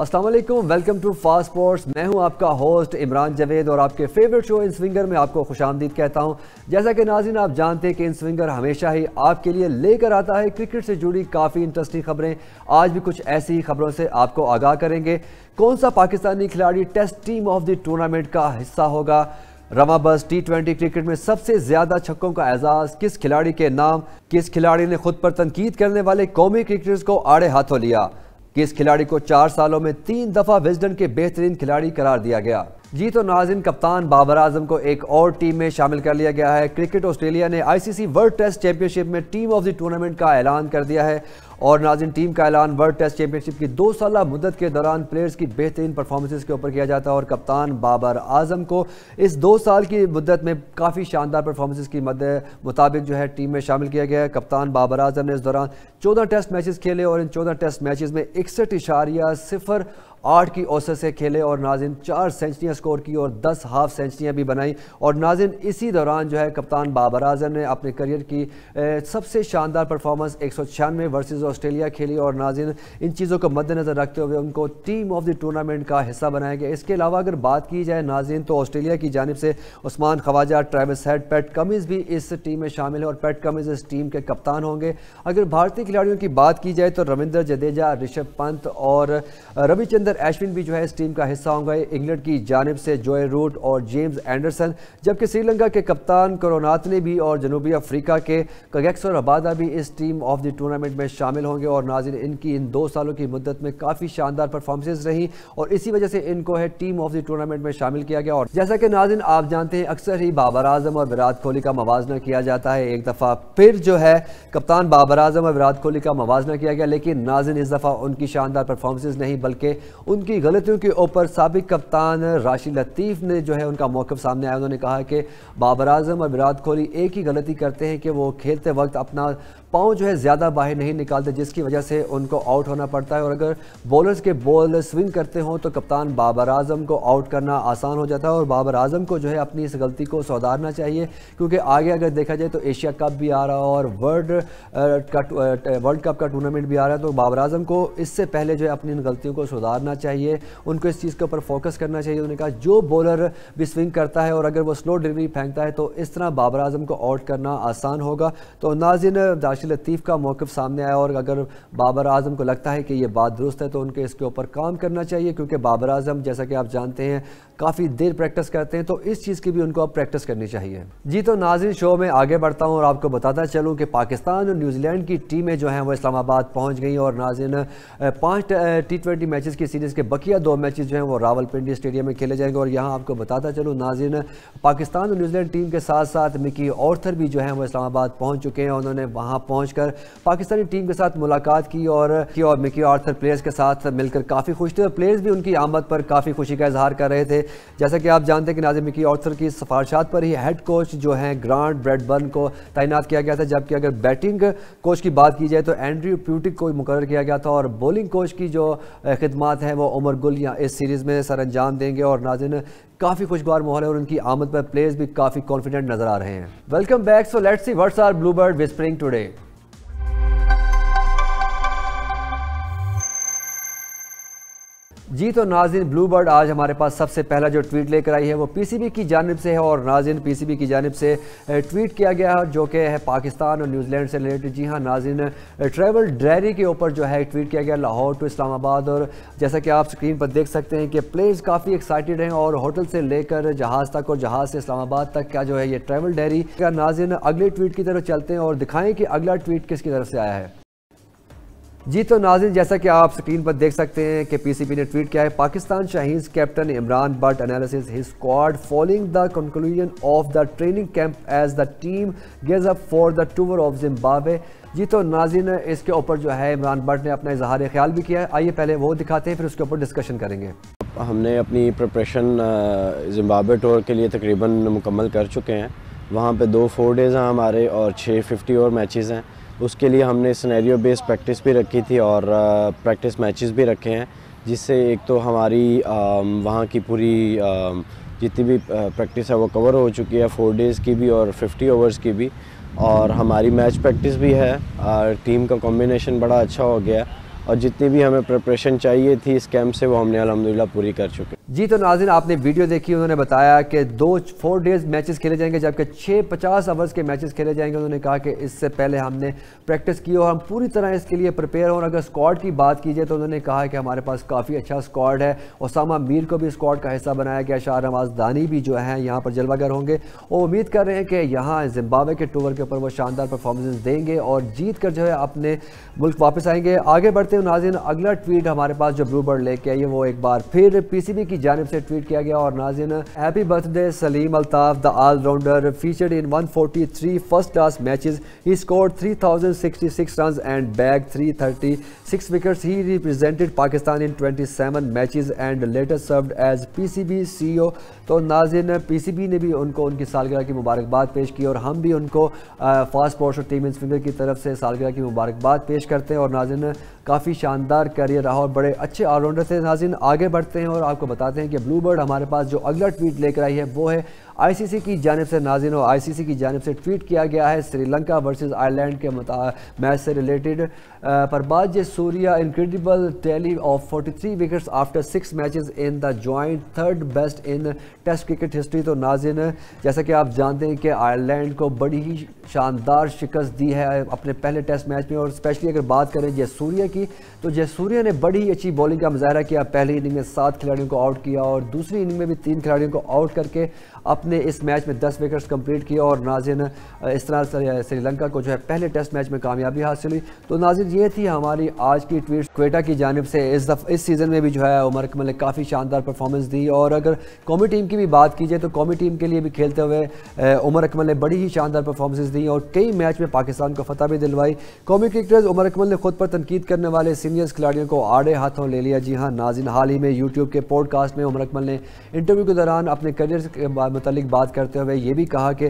अस्सलाम वालेकुम, welcome to fast sports. मैं हूं आपका होस्ट इमरान जवेद और आपके फेवरेट शो इन स्विंगर में आपको खुशामदीद कहता हूं। जैसा कि नाज़रीन आप जानते हैं कि इन स्विंगर हमेशा ही आपके लिए लेकर आता है क्रिकेट से जुड़ी काफ़ी इंटरेस्टिंग खबरें। आज भी कुछ ऐसी ही खबरों से आपको आगाह करेंगे। कौन सा पाकिस्तानी खिलाड़ी test team of the tournament का हिस्सा होगा? रमाबस T20 क्रिकेट में सबसे ज्यादा छक्कों का एजाज किस खिलाड़ी के नाम? किस खिलाड़ी ने खुद पर तनकीद करने वाले कौमी क्रिकेटर्स को आड़े हाथों लिया? किस खिलाड़ी को 4 सालों में 3 दफा विजडन के बेहतरीन खिलाड़ी करार दिया गया? जी तो नाज़रीन, कप्तान बाबर आजम को एक और टीम में शामिल कर लिया गया है। क्रिकेट ऑस्ट्रेलिया ने ICC वर्ल्ड टेस्ट चैंपियनशिप में टीम ऑफ द टूर्नामेंट का ऐलान कर दिया है। और नाज़रीन, टीम का ऐलान वर्ल्ड टेस्ट चैंपियनशिप की 2 साला मुद्दत के दौरान प्लेयर्स की बेहतरीन परफॉर्मेंसेस के ऊपर किया जाता है। और कप्तान बाबर आजम को इस 2 साल की मुद्दत में काफ़ी शानदार परफॉर्मेंसेस की मुताबिक जो है टीम में शामिल किया गया है। कप्तान बाबर आजम ने इस दौरान 14 टेस्ट मैचेस खेले और इन 14 टेस्ट मैचेस में 61.08 की औसत से खेले और नाज़रीन 4 सेंचुरियाँ स्कोर की और 10 हाफ सेंचुरियाँ भी बनाई। और नाज़रीन, इसी दौरान जो है कप्तान बाबर आजम ने अपने करियर की सबसे शानदार परफॉर्मेंस 196 वर्सेस ऑस्ट्रेलिया खेली। और नाज़रीन, इन चीज़ों को मद्देनज़र रखते हुए उनको टीम ऑफ द टूर्नामेंट का हिस्सा बनाया गया। इसके अलावा अगर बात की जाए नाज़रीन, तो ऑस्ट्रेलिया की जानिब से Usman Khawaja, Travis Head, Pat Cummins भी इस टीम में शामिल है और पैट कमिंस इस टीम के कप्तान होंगे। अगर भारतीय खिलाड़ियों की बात की जाए तो रविंद्र जडेजा, ऋषभ पंत और रविचंद्रन अश्विन भी जो है इस टीम का हिस्सा होंगे। इंग्लैंड की जानिब से जोए रूट और जेम्स एंडरसन, जबकि श्रीलंका के कप्तान करुणारत्ने भी और जनूबी अफ्रीका के कगेक्सो रबादा भी इस टीम ऑफ द टूर्नामेंट में शामिल होंगे। और नाज़रीन, इनकी इन 2 सालों की मुद्दत में काफ़ी शानदार परफॉर्मेंसेस रही और इसी वजह से इनको है टीम ऑफ द टूर्नामेंट में शामिल किया गया। और जैसा कि नाज़रीन आप जानते हैं, अक्सर ही बाबर आजम और विराट कोहली का मवाजना किया जाता है। एक दफ़ा फिर जो है कप्तान बाबर आजम और विराट कोहली का मवाजना किया गया, लेकिन नाज़रीन इस दफ़ा उनकी शानदार परफॉर्मेंसेस नहीं बल्कि उनकी गलतियों के ऊपर साबिक कप्तान राशिद लतीफ़ ने जो है उनका मौक़िफ़ सामने आया। उन्होंने कहा कि बाबर आजम और विराट कोहली एक ही गलती करते हैं कि वो खेलते वक्त अपना पाँव जो है ज़्यादा बाहर नहीं निकालते, जिसकी वजह से उनको आउट होना पड़ता है। और अगर बॉलर्स के बॉल स्विंग करते हों तो कप्तान बाबर आजम को आउट करना आसान हो जाता है। और बाबर आजम को जो है अपनी इस गलती को सुधारना चाहिए, क्योंकि आगे अगर देखा जाए तो एशिया कप भी आ रहा है और वर्ल्ड कप का टूर्नामेंट भी आ रहा है। तो बाबर आजम को इससे पहले जो है अपनी इन गलतियों को सुधारना चाहिए, उनको इस चीज़ के ऊपर फोकस करना चाहिए। उन्होंने कहा जो बॉलर भी स्विंग करता है और अगर वो स्लो डिलीवरी फेंकता है तो इस तरह बाबर आजम को आउट करना आसान होगा। तो नाज़रीन, राशिद लतीफ़ का मौक़िफ़ सामने आया और अगर बाबर आजम को लगता है कि ये बात दुरुस्त है तो उनके इसके ऊपर काम करना चाहिए, क्योंकि बाबर आजम जैसा कि आप जानते हैं काफ़ी देर प्रैक्टिस करते हैं, तो इस चीज़ की भी उनको अब प्रैक्टिस करनी चाहिए। जी तो नाज़रीन, शो में आगे बढ़ता हूँ और आपको बताता चलूँ कि पाकिस्तान और न्यूजीलैंड की टीमें जो हैं वो इस्लामाबाद पहुँच गई। और नाज़रीन, 5 T20 मैचेस की सीरीज़ के बकिया 2 मैचेस जो हैं वो रावलपिंडी स्टेडियम में खेले जाएंगे। और यहाँ आपको बताता चलूँ नाज़रीन, पाकिस्तान और न्यूजीलैंड टीम के साथ साथ मिकी ऑर्थर भी जो हैं वो इस्लामाबाद पहुँच चुके हैं। उन्होंने वहाँ पहुँचकर पाकिस्तानी टीम के साथ मुलाकात की और मिकी ऑर्थर प्लेयर्स के साथ मिलकर काफ़ी खुश थे और प्लेयर्स भी उनकी आमद पर काफ़ी खुशी का इजहार कर रहे थे। जैसा कि आप जानते हैं कि नाज़रीन, मिकी ऑर्थर की सिफारिशात पर ही हेड कोच जो हैं ग्रांट ब्रैडबर्न को तैनात किया गया था, जबकि अगर बैटिंग कोच की बात की जाए तो एंड्रयू प्यूटिक को मुकर्रर किया गया था और बॉलिंग कोच की जो खिदमात हैं वो उमर गुल या इस सीरीज़ में सर अंजाम देंगे। और नाज़रीन, काफ़ी खुशगवार माहौल है और उनकी आमद पर प्लेयर्स भी काफ़ी कॉन्फिडेंट नजर आ रहे हैं। Welcome back. So let's see what's our bluebird whispering today. जी तो नाज़रीन, ब्लूबर्ड आज हमारे पास सबसे पहला जो ट्वीट लेकर आई है वो PCB की जानिब से है। और नाज़रीन, PCB की जानिब से ट्वीट किया गया है जो कि है पाकिस्तान और न्यूजीलैंड से रिलेटेड। जी हाँ नाज़रीन, ट्रैवल डायरी के ऊपर जो है ट्वीट किया गया लाहौर टू इस्लामाबाद। और जैसा कि आप स्क्रीन पर देख सकते हैं कि प्लेयर्स काफ़ी एक्साइटेड हैं और होटल से लेकर जहाज़ तक और जहाज़ से इस्लामाबाद तक का जो है ये ट्रैवल डायरी का। नाज़रीन, अगले ट्वीट की तरफ चलते हैं और दिखाएँ कि अगला ट्वीट किसकी तरफ से आया है। जी तो नाज़रीन, जैसा कि आप स्क्रीन पर देख सकते हैं कि PCB ने ट्वीट किया है, Pakistan Shaheens captain Imran Butt analyses his squad following the conclusion of the training camp as the team गेज up for the tour of Zimbabwe. जी तो नाज़रीन, इसके ऊपर जो है इमरान बट ने अपना इजहार ख्याल भी किया है। आइए पहले वो दिखाते हैं, फिर उसके ऊपर डिस्कशन करेंगे। हमने अपनी प्रिपरेशन जिम्बाब्वे टूर के लिए तकरीबन मुकम्मल कर चुके हैं। वहाँ पे 2-4 डेज़ हैं हमारे और 650 और मैचेस हैं। उसके लिए हमने सिनेरियो बेस्ड प्रैक्टिस भी रखी थी और प्रैक्टिस मैचेस भी रखे हैं, जिससे एक तो हमारी वहाँ की पूरी जितनी भी प्रैक्टिस है वो कवर हो चुकी है, 4 डेज़ की भी और 50 ओवर्स की भी। और हमारी मैच प्रैक्टिस भी है। टीम का कॉम्बिनेशन बड़ा अच्छा हो गया और जितनी भी हमें प्रिपरेशन चाहिए थी इस कैंप से वो हमने अल्हम्दुलिल्लाह पूरी कर चुके। जी तो नाज़रीन, आपने वीडियो देखी, उन्होंने बताया कि 4 डेज़ मैचेस खेले जाएंगे, जबकि 6 50 आवर्स के मैचेस खेले जाएंगे। उन्होंने कहा कि इससे पहले हमने प्रैक्टिस की और हम पूरी तरह इसके लिए प्रिपेयर हो। और अगर स्क्वाड की बात की जाए तो उन्होंने कहा कि हमारे पास काफ़ी अच्छा स्क्वाड है। उसामा मीर को भी स्क्वाड का हिस्सा बनाया गया, शाहनवाज दानी भी जो है यहाँ पर जलवागर होंगे और उम्मीद कर रहे हैं कि यहाँ जिम्बाब्वे के टूर के ऊपर वो शानदार परफॉर्मेंस देंगे और जीत कर जो है अपने मुल्क वापस आएंगे। आगे बढ़ते हैं नाज़रीन, अगला ट्वीट हमारे पास जो ब्लू बर्ड लेके आई है वो एक बार फिर पीसीबी की जानिब से ट्वीट किया गया। और नाज़रीन, happy birthday Salim Altaf, the allrounder featured in 143 first class matches, he scored 3066 runs and bag 336 wickets. He represented Pakistan in 27 matches and later served as PCB CEO. तो नाज़रीन, पीसीबी ने भी उनको उनकी सालगिरह की मुबारकबाद पेश की और हम भी उनको फास्ट स्पोर्ट्स और टीम इंस्पिंगर की तरफ से सालगिरह की मुबारकबाद पेश करते हैं। और नाज़रीन, काफ़ी शानदार करियर रहा और बड़े अच्छे ऑलराउंडर थे। नाज़रीन, आगे बढ़ते हैं और आपको बताते हैं कि ब्लू बर्ड हमारे पास जो अगला ट्वीट लेकर आई है वो है आईसीसी की जानिब से। नाज़रीन, और आईसीसी की जानिब से ट्वीट किया गया है श्रीलंका वर्सेस आयरलैंड के मैच से related. Prabath Suriya incredible tally of 43 wickets after 6 matches in the joint 3rd best in test cricket history. तो नाज़रीन, जैसा कि आप जानते हैं कि आयरलैंड को बड़ी ही शानदार शिकस्त दी है अपने पहले टेस्ट मैच में। और स्पेशली अगर बात करें जयसूर्या की, तो जयसूर्या ने बड़ी ही अच्छी बॉलिंग का मुजाहरा किया। पहली इनिंग में 7 खिलाड़ियों को आउट किया और दूसरी इनिंग में भी 3 खिलाड़ियों को आउट करके अपने इस मैच में 10 विकेट्स कंप्लीट किया। और नाज़रीन, इस तरह श्रीलंका को जो है पहले टेस्ट मैच में कामयाबी हासिल हुई। तो नाज़रीन, ये थी हमारी आज की ट्वीट क्वेटा की जानिब से। इस सीज़न में भी जो है उमर अकमल ने काफ़ी शानदार परफॉर्मेंस दी। और अगर कौमी टीम की भी बात की जाए तो कौमी टीम के लिए भी खेलते हुए उमर अकमल ने बड़ी ही शानदार परफॉर्मेंस दी और कई मैच में पाकिस्तान को फतह भी दिलवाई। कौमी क्रिकेटर्स उमर अकमल ने खुद पर तनकीद करने वाले सीनियर्स खिलाड़ियों को आड़े हाथों ले लिया। जी हाँ नाज़रीन, हाल ही में यूट्यूब के पॉडकास्ट में उमर अकमल ने इंटरव्यू के दौरान अपने करियर के मतलब बात करते हुए ये भी कहा कि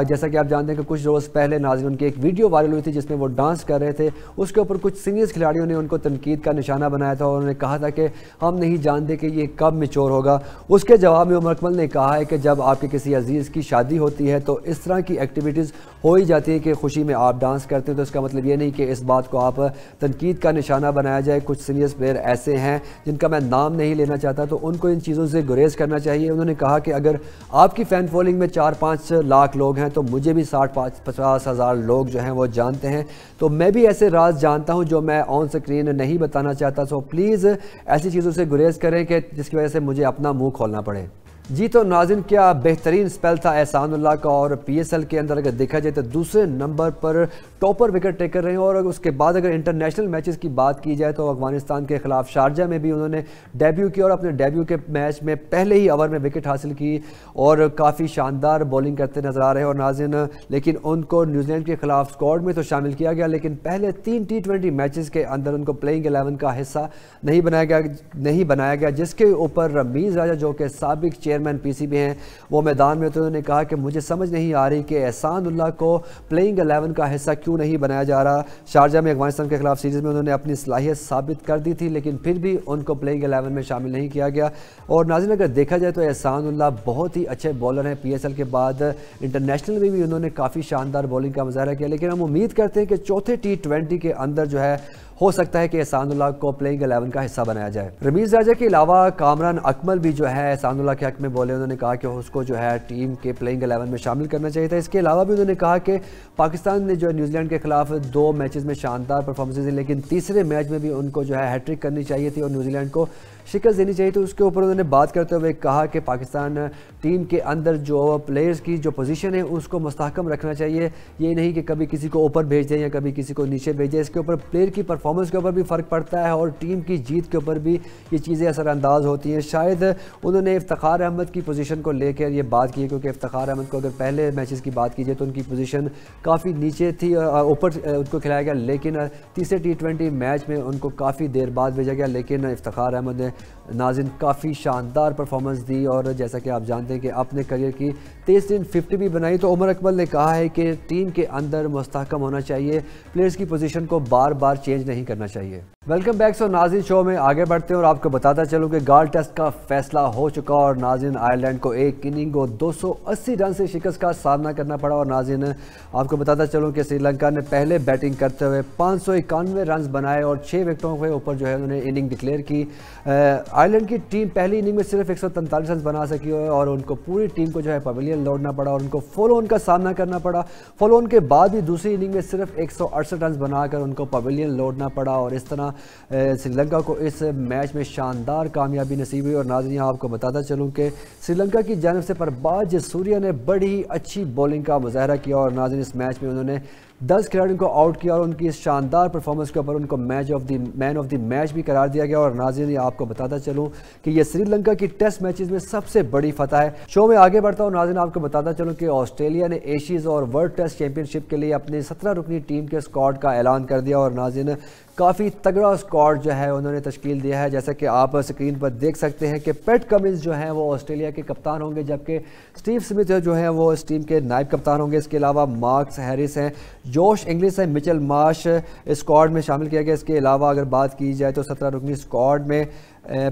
जैसा कि आप जानते हैं कि कुछ रोज़ पहले नाज़रीन उनकी एक वीडियो वायरल हुई थी जिसमें वो डांस कर रहे थे। उसके ऊपर कुछ सीनियर्स खिलाड़ियों ने उनको तनकीद का निशाना बनाया था और उन्होंने कहा था कि हम नहीं जानते कि ये कब मैच्योर होगा। उसके जवाब में उमर अकमल ने कहा है कि जब आपके किसी अजीज़ की शादी होती है तो इस तरह की एक्टिविटीज़ हो ही जाती है कि खुशी में आप डांस करते हैं, तो इसका मतलब ये नहीं कि इस बात को आप तनकीद का निशाना बनाया जाए। कुछ सीनियर्स प्लेयर ऐसे हैं जिनका मैं नाम नहीं लेना चाहता, तो उनको इन चीज़ों से गुरेज करना चाहिए। उन्होंने कहा कि अगर आपकी फ़ैन फॉलोइंग में 4-5 लाख लोग हैं तो मुझे भी 60-50 हज़ार लोग जो हैं वो जानते हैं, तो मैं भी ऐसे राज जानता हूं जो मैं ऑन स्क्रीन नहीं बताना चाहता। सो प्लीज़ ऐसी चीज़ों से गुरेज करें कि जिसकी वजह से मुझे अपना मुंह खोलना पड़े। जी तो नाज़रीन, क्या बेहतरीन स्पेल था एहसानुल्लाह का। और पीएसएल के अंदर अगर देखा जाए तो दूसरे नंबर पर टॉपर विकेट टेकर रहे हैं। और उसके बाद अगर इंटरनेशनल मैचेस की बात की जाए तो अफगानिस्तान के खिलाफ शारजा में भी उन्होंने डेब्यू किया और अपने डेब्यू के मैच में पहले ही ओवर में विकेट हासिल की और काफ़ी शानदार बॉलिंग करते नजर आ रहे हैं। और नाज़रीन, लेकिन उनको न्यूजीलैंड के खिलाफ स्क्वाड में तो शामिल किया गया, लेकिन पहले 3 T20 मैचेस के अंदर उनको प्लेइंग 11 का हिस्सा नहीं बनाया गया, जिसके ऊपर रमीज़ राजा जो कि साबिक चेयरमैन पीसीबी हैं वो मैदान में। तो उन्होंने कहा कि मुझे समझ नहीं आ रही कि एहसानुल्लाह को प्लेइंग 11 का हिस्सा क्यों नहीं बनाया जा रहा। शारजा में अफगानिस्तान के खिलाफ सीरीज़ में उन्होंने अपनी सलाहियत साबित कर दी थी, लेकिन फिर भी उनको प्लेइंग 11 में शामिल नहीं किया गया। और नाज़रीन, अगर देखा जाए तो एहसानुल्लाह बहुत ही अच्छे बॉलर हैं। पीएसएल के बाद इंटरनेशनल में भी उन्होंने काफ़ी शानदार बॉलिंग का मुजाहरा किया, लेकिन हम उम्मीद करते हैं कि चौथे T20 के अंदर जो है हो सकता है कि एहसानुल्लाह को प्लेइंग 11 का हिस्सा बनाया जाए। रमीज़ राजा के अलावा कामरान अकमल भी जो है एहसानुल्लाह के हक में बोले। उन्होंने कहा कि उसको जो है टीम के प्लेइंग 11 में शामिल करना चाहिए था। इसके अलावा भी उन्होंने कहा कि पाकिस्तान ने जो है न्यूजीलैंड के खिलाफ 2 मैचेस में शानदार परफॉर्मेंसेज दी, लेकिन तीसरे मैच में भी उनको जो है हैट्रिक करनी चाहिए थी और न्यूजीलैंड को शिकस्त देनी चाहिए। तो उसके ऊपर उन्होंने बात करते हुए कहा कि पाकिस्तान टीम के अंदर जो प्लेयर्स की जो पोजीशन है उसको मुस्तहकम रखना चाहिए। ये नहीं कि कभी किसी को ऊपर भेज दें या कभी किसी को नीचे भेज दें। इसके ऊपर प्लेयर की परफॉर्मेंस के ऊपर भी फ़र्क पड़ता है और टीम की जीत के ऊपर भी ये चीज़ें असरअंदाज होती हैं। शायद उन्होंने इफ्तिखार अहमद की पोजीशन को लेकर ये बात की, क्योंकि इफ्तिखार अहमद को अगर पहले मैचेस की बात की जाए तो उनकी पोजीशन काफ़ी नीचे थी, ऊपर उनको खिलाया गया, लेकिन तीसरे T20 मैच में उनको काफ़ी देर बाद भेजा गया। लेकिन इफ्तिखार अहमद ने नाज़रीन काफ़ी शानदार परफॉर्मेंस दी और जैसा कि आप जानते हैं कि अपने करियर की 23 50 भी बनाई। तो उमर अकमल ने कहा है कि टीम के अंदर मुस्तहकम होना चाहिए, प्लेयर्स की पोजीशन को बार बार चेंज नहीं करना चाहिए। Welcome back. सो नाज़रीन, शो में आगे बढ़ते हैं और आपको बताता चलूं कि गाल टेस्ट का फैसला हो चुका और नाज़रीन आयरलैंड को एक इनिंग और 280 रन से शिकस्त का सामना करना पड़ा। और नाज़रीन आपको बताता चलूं कि श्रीलंका ने पहले बैटिंग करते हुए 591 रन बनाए और 6 विकेटों के ऊपर जो है उन्होंने इनिंग डिक्लेयर की। आयरलैंड की टीम पहली इनिंग में सिर्फ 143 रन बना सकी और उनको पूरी टीम को जो है पवेलियन लौटना पड़ा और उनको फॉलो ऑन का सामना करना पड़ा। फॉलो ऑन के बाद भी दूसरी इनिंग में सिर्फ 168 रन बनाकर उनको पवेलियन लौटना पड़ा और इस तरह श्रीलंका को इस मैच में शानदार कामयाबी नसीब हुई। और नाज़रीन आपको बताता चलूं कि श्रीलंका की जानिब से परबाज सूर्या ने बड़ी अच्छी बॉलिंग का मुजाहरा किया और नाज़रीन इस मैच में उन्होंने 10 खिलाड़ियों को आउट किया और उनकी इस शानदार परफॉर्मेंस के ऊपर उनको मैन ऑफ द मैच भी करार दिया गया। और नाज़रीन आपको बताता चलूं कि ये श्रीलंका की टेस्ट मैचेस में सबसे बड़ी फतह है। शो में आगे बढ़ता हूं। नाज़रीन आपको बताता चलूं कि ऑस्ट्रेलिया ने एशियज़ और वर्ल्ड टेस्ट चैंपियनशिप के लिए अपनी 17 रुकनी टीम के स्क्वाड का ऐलान कर दिया और नाज़रीन काफ़ी तगड़ा स्क्वाड जो है उन्होंने तश्कील दिया है। जैसा कि आप स्क्रीन पर देख सकते हैं कि पैट कमिंस जो हैं वो ऑस्ट्रेलिया के कप्तान होंगे, जबकि स्टीव स्मिथ जो हैं वो इस टीम के नायब कप्तान होंगे। इसके अलावा मार्कस हैरिस हैं, जोश इंग्लिश है, मिचेल मार्श स्क्वाड में शामिल किया गया। इसके अलावा अगर बात की जाए तो 17 रुकनी स्क्वाड में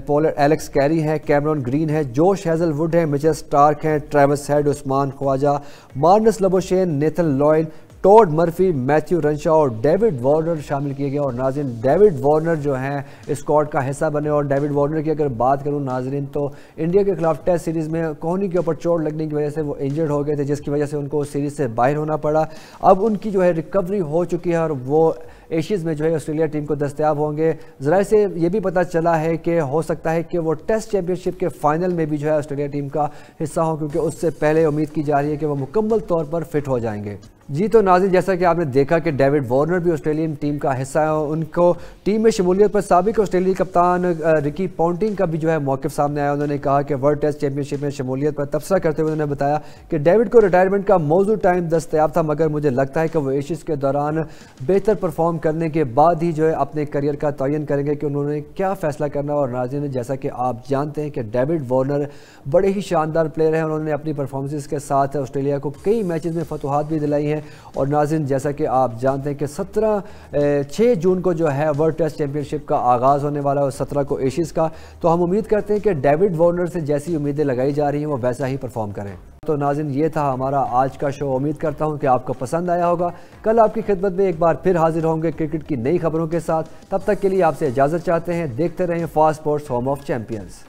पोलर एलेक्स कैरी है, कैमरॉन ग्रीन है, जोश हेजलवुड है, मिचेल स्टार्क हैं, Travis Head, Usman Khawaja, Marnus Labuschagne, Nathan Lyon, Todd Murphy, Matthew Renshaw और डेविड वार्नर शामिल किए गए। और नाज़रीन डेविड वार्नर जो हैं स्क्वाड का हिस्सा बने। और डेविड वार्नर की अगर बात करूं नाज़रीन तो इंडिया के खिलाफ टेस्ट सीरीज़ में कोहनी के ऊपर चोट लगने की वजह से वो इंजर्ड हो गए थे, जिसकी वजह से उनको उस सीरीज़ से बाहर होना पड़ा। अब उनकी जो है रिकवरी हो चुकी है और वो एशियज़ में जो है ऑस्ट्रेलिया टीम को दस्तयाब होंगे। ज़रा से ये भी पता चला है कि हो सकता है कि वो टेस्ट चैंपियनशिप के फाइनल में भी जो है ऑस्ट्रेलिया टीम का हिस्सा हो, क्योंकि उससे पहले उम्मीद की जा रही है कि वो मुकम्मल तौर पर फिट हो जाएंगे। जी तो नाज़रीन जैसा कि आपने देखा कि डेविड वार्नर भी ऑस्ट्रेलियन टीम का हिस्सा है। उनको टीम में शमूलियत पर साबिक ऑस्ट्रेलियाई कप्तान रिकी पॉन्टिंग का भी जो है मौक़िफ़ सामने आया। उन्होंने कहा कि वर्ल्ड टेस्ट चैंपियनशिप में शमूलियत पर तबसरा करते हुए उन्होंने बताया कि डेविड को रिटायरमेंट का मौजूद टाइम दस्तयाब था, मगर मुझे लगता है कि वो एशियज़ के दौरान बेहतर परफॉर्म करने के बाद ही जो है अपने करियर का तयन करेंगे कि उन्होंने क्या फ़ैसला करना। और नाज़रीन जैसा कि आप जानते हैं कि डेविड वार्नर बड़े ही शानदार प्लेयर हैं। उन्होंने अपनी परफॉर्मेंस के साथ ऑस्ट्रेलिया को कई मैचेस में फतुहात भी दिलाई हैं। और नाज़रीन जैसा कि आप जानते हैं कि 6 जून को जो है वर्ल्ड टेस्ट चैंपियनशिप का आगाज़ होने वाला है और 17 को एशियज़ का। तो हम उम्मीद करते हैं कि डेविड वार्नर से जैसी उम्मीदें लगाई जा रही हैं वो वैसा ही परफॉर्म करें। तो नाज़रीन ये था हमारा आज का शो। उम्मीद करता हूं कि आपको पसंद आया होगा। कल आपकी खिदमत में एक बार फिर हाजिर होंगे क्रिकेट की नई खबरों के साथ। तब तक के लिए आपसे इजाज़त चाहते हैं। देखते रहें fast sports, home of champions.